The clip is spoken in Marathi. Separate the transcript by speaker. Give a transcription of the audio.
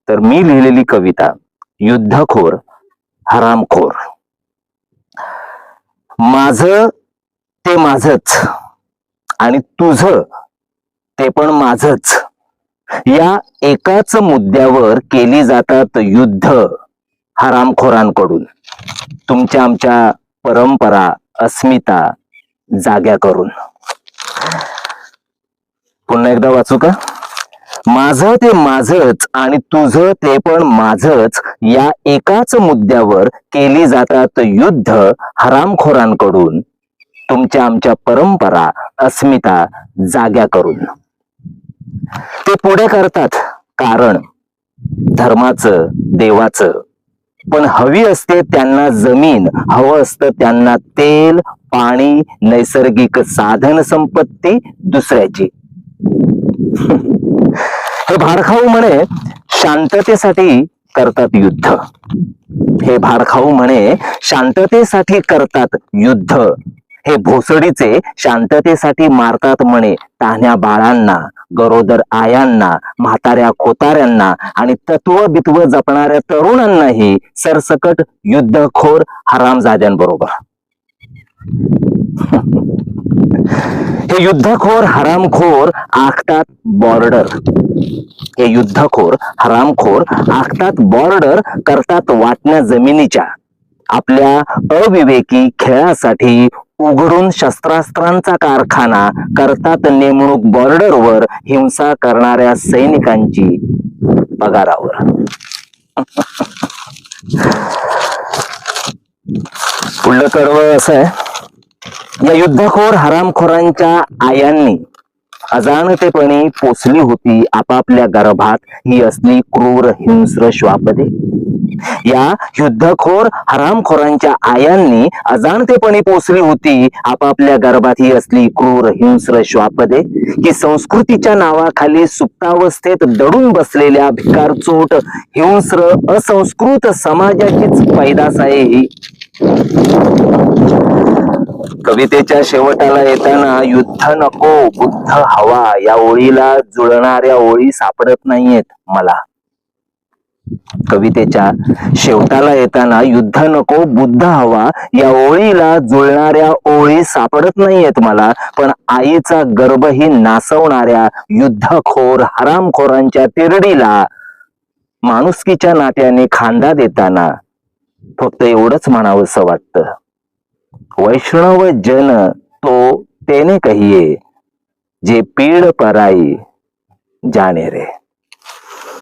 Speaker 1: तर मी लिहिलेली कविता युद्धखोर हरामखोर. माझं ते माझच आणि तुझं ते पण माझच, या एकाच मुद्द्यावर केली जातात युद्ध हरामखोरांकडून. तुमच्या आमच्या परंपरा अस्मिता जाग्या करून. पुन्हा एकदा वाचू का? माझं ते माझच आणि तुझं ते पण माझच, या एकाच मुद्द्यावर केली जातात युद्ध हरामखोरांकडून. तुमच्या आमच्या परंपरा अस्मिता जाग्या करून. ते पुढे करतात कारण धर्माचं देवाचं, पण हवी असते त्यांना जमीन, हवं असतं त्यांना तेल पाणी नैसर्गिक साधन संपत्ती दुसऱ्याची. हे भाडखाऊ म्हणे शांततेसाठी करतात युद्ध. हे भाडखाऊ म्हणे शांततेसाठी करतात युद्ध. हे भोसडीचे शांततेसाठी मारतात म्हणे तान्ह्या बाळांना, गरोदर आयांना, म्हाताऱ्या खोताऱ्यांना आणि तत्व बित्व जपणाऱ्या तरुणांनाही सरसकट युद्धखोर हरामजाद्यांबरोबर. हे युद्धखोर हरामखोर आखतात बॉर्डर. हे युद्धखोर हरामखोर आखतात बॉर्डर, करतात वाटण्या जमिनीच्या. आपल्या अविवेकी खेळासाठी उघडून शस्त्रास्त्रांचा कारखाना करतात नेमणूक बॉर्डरवर हिंसा करणाऱ्या सैनिकांची पगारावर. पुढलं कडवं असं आहे, या युद्धखोर हरामखोरांच्या आयांनी अजाणतेपणी पोसली होती आपापल्या गर्भात ही असली क्रूर हिंस्र श्वापदे. या युद्धखोर हरामखोरांच्या आयांनी अजाणतेपणी पोसली होती आपापल्या गर्भात ही असली क्रूर हिंस्र श्वापदे, की संस्कृतीच्या नावाखाली सुप्तावस्थेत दडून बसलेल्या भिकारचोट हिंस्र असंस्कृत समाजाचीच पैदास आहे ही. कवितेच्या शेवटाला येताना युद्ध नको बुद्ध हवा या ओळीला जुळणाऱ्या ओळी सापडत नाहीयेत मला. कवितेच्या शेवटाला येताना युद्ध नको बुद्ध हवा या ओळीला जुळणाऱ्या ओळी सापडत नाहीयेत मला, पण आईचा गर्भही नासवणाऱ्या युद्धखोर हरामखोरांच्या तिरडीला माणुसकीच्या नात्याने खांदा देताना फक्त एवढंच म्हणावंसं वाटतं, वैष्णव जन तो तेने कहिए जे पीड पराई जाने रे.